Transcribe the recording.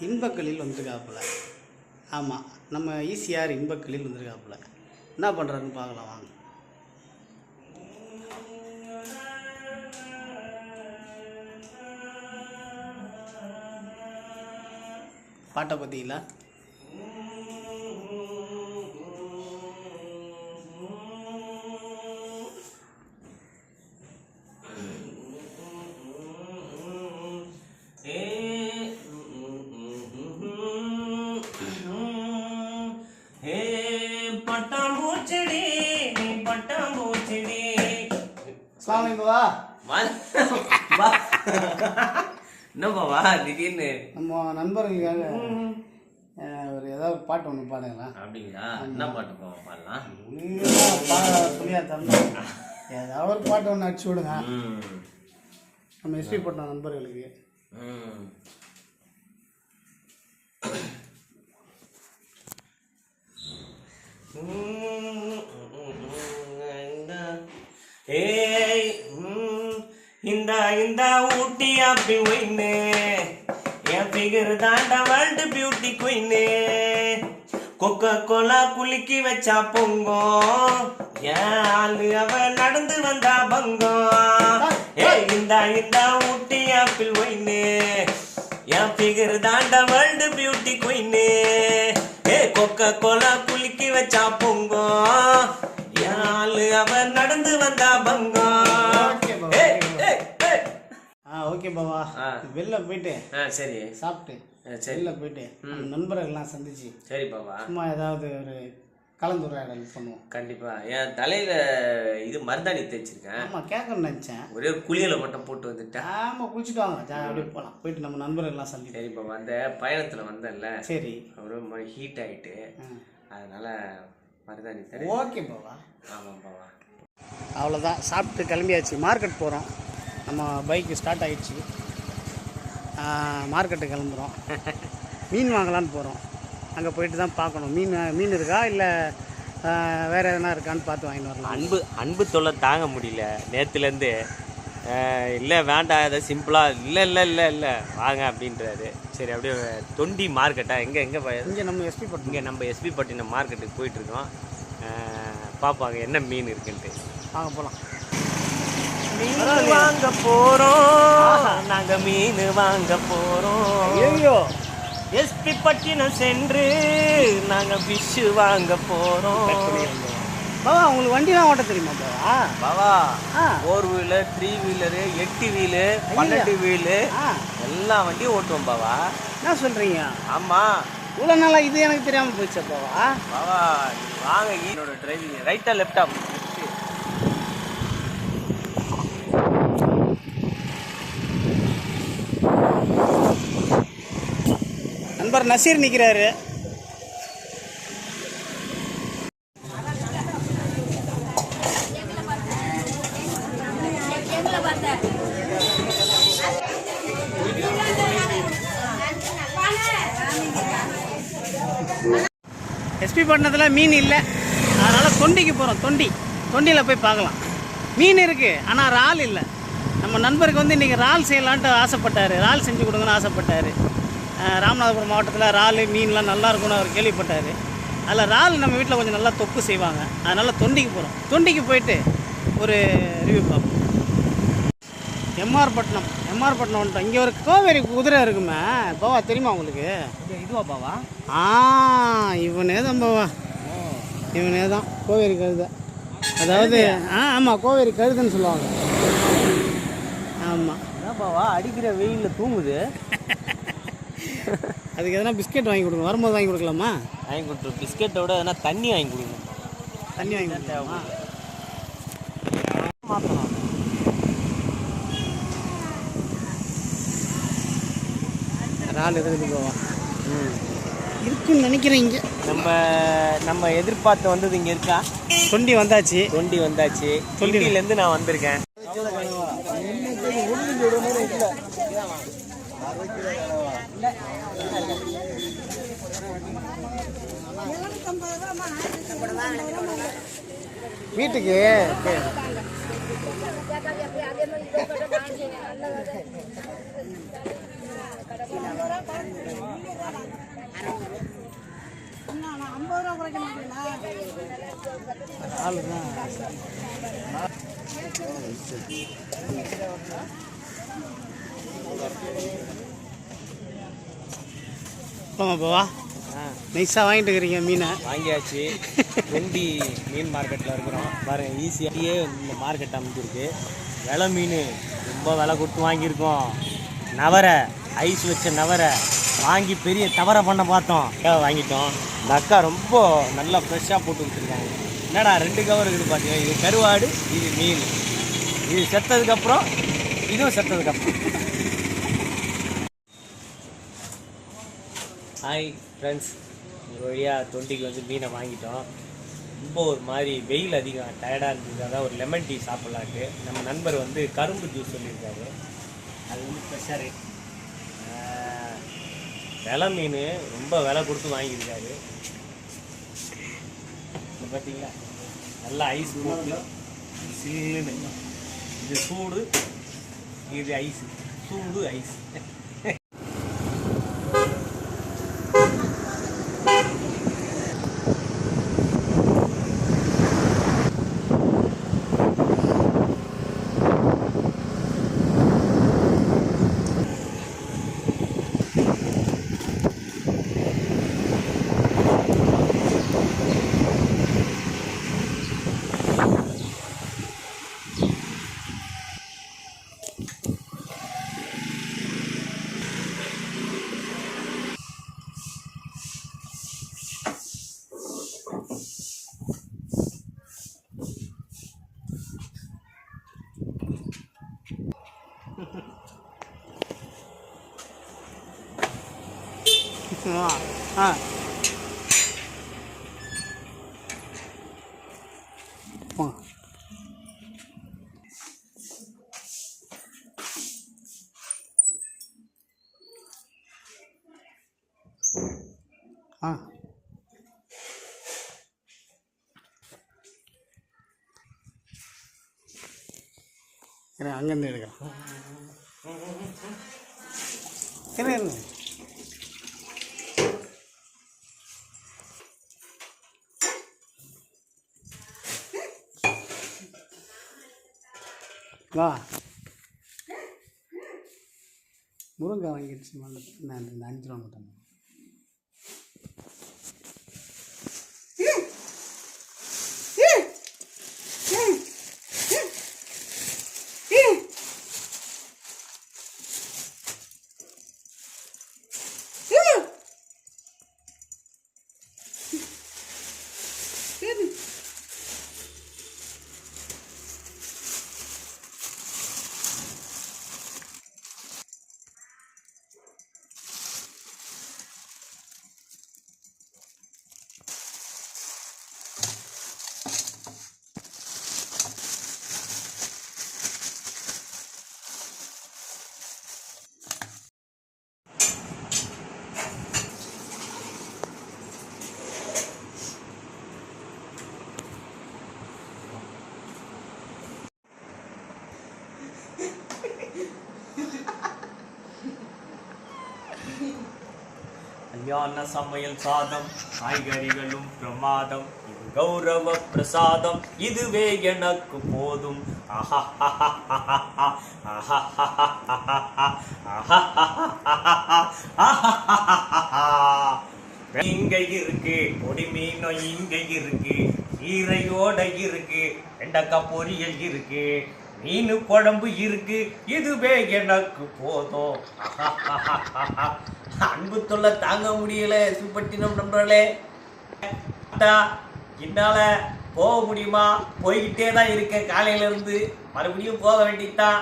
இன்பக்களில் வந்துருக்காப்புல. ஆமாம், நம்ம ஈசிஆர் இன்பக்களில் வந்துருக்காப்புல. என்ன பண்ணுறாருன்னு பார்க்கலாம் வாங்க. பாட்டை பார்த்தீங்களா? என்னப்பாவா திடீர்னு நம்ம நண்பர்களுக்காக ஒரு ஏதாவது பாட்டு ஒன்று பாடுங்களா? அப்படிங்களா? என்ன பாட்டு பாடலாம்? சொல்லியா தரணும், ஏதாவது ஒரு பாட்டு ஒன்று அடிச்சு விடுங்க நம்ம எஸ்பி போட்ட நண்பர்களுக்கு. இந்த ஊட்டி அப்படி ஒயின்னு என் ஃபிகர் தாண்டா வேர்ல்டு பியூட்டி குயின்னு கொக்கோ கோலா குலுக்கி வச்சா பொங்கும் ஏன் ஆளு அவ நடந்து வந்தா பங்கம். இந்த ஊட்டி ஆப்பிள் ஒயின்னு என் ஃபிகர் தாண்டா வேர்ல்டு பியூட்டி குயின்னு கொக்கோ கோலா குலுக்கி வச்சா பொங்கும் ஏன் ஆளு அவ நடந்து வந்தா பங்கம். ஓகே பாவா, வெளில போயிட்டு சரி சாப்பிட்டு வெளில போயிட்டு நண்பர்கள்லாம் சந்திச்சு சரி பாவா சும்மா ஏதாவது ஒரு கலந்துரையாடல் பண்ணுவோம். கண்டிப்பா. என் தலையில இது மருதாணி தேய்ச்சிருக்கேன். ஆமா, கேட்கணும்னு நினைச்சேன். ஒரே ஒரு குளியலை மட்டும் போட்டு வந்துட்டேன். ஆமா, குளிச்சுட்டு வாங்க, அப்படியே போகலாம். போயிட்டு நம்ம நண்பர்கள்லாம் சந்தி. சரி பாவா, அந்த பயணத்துல வந்தேன்ல, சரி ரொம்ப ஹீட் ஆயிட்டு அதனால மருதாணி தரேன். ஓகே பாவா. ஆமாம் பாவா. அவ்வளோதான், சாப்பிட்டு கிளம்பியாச்சு. மார்க்கெட் போகிறோம். நம்ம பைக்கு ஸ்டார்ட் ஆகிடுச்சு. மார்க்கெட்டுக்கு கிளம்புறோம். மீன் வாங்கலான்னு போகிறோம். அங்கே போயிட்டு தான் பார்க்கணும் மீன் இருக்கா இல்லை வேறு எதனா இருக்கான்னு பார்த்து வாங்கிட்டு வரலாம். அன்பு தொல்லை தாங்க முடியல நேற்றுலேருந்து. இல்லை வேண்டாம், அதை சிம்பிளாக இல்லை வாங்க அப்படின்றாரு. சரி, அப்படியே தொண்டி மார்க்கெட்டா இங்கே இங்கே நம்ம எஸ்பி பட்டினம் மார்க்கெட்டுக்கு போயிட்டுருக்கோம். பார்ப்பாங்க என்ன மீன் இருக்குன்ட்டு. வாங்க போகலாம். மீன் வாங்க போறோம், நாங்க மீன் வாங்க போறோம். ஐயோ, எஸ்பி பட்டினம் சென்று நாங்க ஃபிஷ் வாங்க போறோம். பாவா, உங்களுக்கு வண்டிலாம் ஓட்ட தெரியுமா பாவா? பாவா, 4 வீலர் 3 வீலரு 8 வீலு 12 வீலு எல்லா வண்டியும் ஓட்டுவோம் பாவா. என்ன சொல்றீங்க? ஆமா, இவ்வளோ நாளா இது எனக்கு தெரியாம போயிடுச்சா பாவா? பாவா வாங்க, என்னோட டிரைவிங் ரைட்டா லெஃப்டா? நண்பர் நசீர் நிற்கிறாரு. எஸ்பி பட்டினத்தில் மீன் இல்லை, அதனால் தொண்டிக்கு போகிறோம். தொண்டியில் போய் பார்க்கலாம். மீன் இருக்குது, ஆனால் இறால் இல்லை. நம்ம நண்பருக்கு வந்து இன்றைக்கி இறால் செய்யலான்ட்டு ஆசைப்பட்டார். இறால் செஞ்சு கொடுங்கன்னு ஆசைப்பட்டார். ராமநாதபுரம் மாவட்டத்தில் இறால் மீன்லாம் நல்லா இருக்கும்னு அவர் கேள்விப்பட்டார். அதில் இறால் நம்ம வீட்டில் கொஞ்சம் நல்லா தொக்கு செய்வாங்க. அதனால் தொண்டிக்கு போகிறோம். தொண்டிக்கு போயிட்டு ஒரு ரிவ்யூ பார்ப்போம். எம்ஆர் பட்டினம் வந்துட்டோம். இங்கே ஒரு கோவேரி குதிரை இருக்குமே பாவா, தெரியுமா உங்களுக்கு? இதுவா பாவா? இவனே தான் பாவா, இவனே தான் கோவேரி கழுதை. அதாவது ஆமாம், கோவேரி கழுதுன்னு சொல்லுவாங்க. ஆமாம் பாவா, அடிக்கிற வெயிலில் தூங்குது. அதுக்கு எதனா பிஸ்கெட் வாங்கி கொடுங்க, வரும்போது வாங்கி கொடுக்கலாமா? வாங்கி கொடுத்துரு. பிஸ்கெட்டோட எதனா தண்ணி வாங்கி கொடுக்கணும். தண்ணி வாங்கி கொடுத்தாமா? மாற்றலாம். இறால் இருக்குது போவா, இருக்குன்னு நினைக்கிறேன். இங்கே நம்ம எதிர்பார்த்து வந்தது இங்கே இருக்கா? தொண்டி வந்தாச்சு. தொண்டியிலேருந்து நான் வந்திருக்கேன். வீட்டுக்கு ஆளு தான் போவா நைஸாக வாங்கிட்டு இருக்கிறீங்க மீனை. வாங்கியாச்சு. தொண்டி மீன் மார்க்கெட்டில் இருக்கிறோம் பாருங்கள். ஈஸியாகவே இந்த மார்க்கெட் அமைஞ்சிருக்கு. விலை மீன் ரொம்ப விலை கொடுத்து வாங்கியிருக்கோம். நவரை ஐஸ் வச்ச நவரை வாங்கி பெரிய தவறை பண்ண பார்த்தோம். வாங்கிட்டோம். இந்த அக்கா ரொம்ப நல்லா ஃப்ரெஷ்ஷாக போட்டு கொடுத்துருக்காங்க. என்னடா 2 கவர் இருக்குது பார்த்தீங்கன்னா, இது கருவாடு, இது மீன். இது செத்ததுக்கப்புறம் இதுவும் செத்ததுக்கப்புறம். ஹாய் ஃப்ரெண்ட்ஸ், ஒரு வழியாக தொண்டிக்கு வந்து மீனை வாங்கிட்டோம். ரொம்ப ஒரு மாதிரி வெயில் அதிகம், டயர்டாக இருந்தது. அதான் ஒரு லெமன் டீ சாப்பிட்லான்ட்டு நம்ம நண்பர் வந்து கரும்பு ஜூஸ் சொல்லியிருக்காரு. அது வந்து ஃப்ரெஷ்ஷாக ரேட். விலை மீன் ரொம்ப விலை கொடுத்து வாங்கியிருக்காரு. இது பார்த்தீங்களா, நல்லா ஐஸ் போட்டு சில்லுன்னு. இது சூடு, இது ஐஸ். சூடு ஐஸ். அங்கேருந்து எடுக்கலாம். இருங்க வா. முருங்கை வாங்கிடுச்சு. நான் இந்த 5 ரூபா மட்டும். கல்யாண சமையல் சாதம், காய்கறிகளும் பிரமாதம். இது கௌரவ பிரசாதம், இதுவே எனக்கு போதும். இங்க இருக்கு பொடி மீனும், இங்க இருக்கு கீரையோட இருக்கு, வெண்டைக்காய் பொரியல் இருக்கு, மீன் குழம்பு இருக்கு, இதுவே எனக்கு போதும். அன்பு தொல்லை தாங்க முடியல சூப்பட்டினம் நண்பர்களே. என்னால போக முடியுமா? போய்கிட்டே தான் இருக்கேன் காலையில இருந்து. மறுபடியும் போக வேண்டியதுதான்.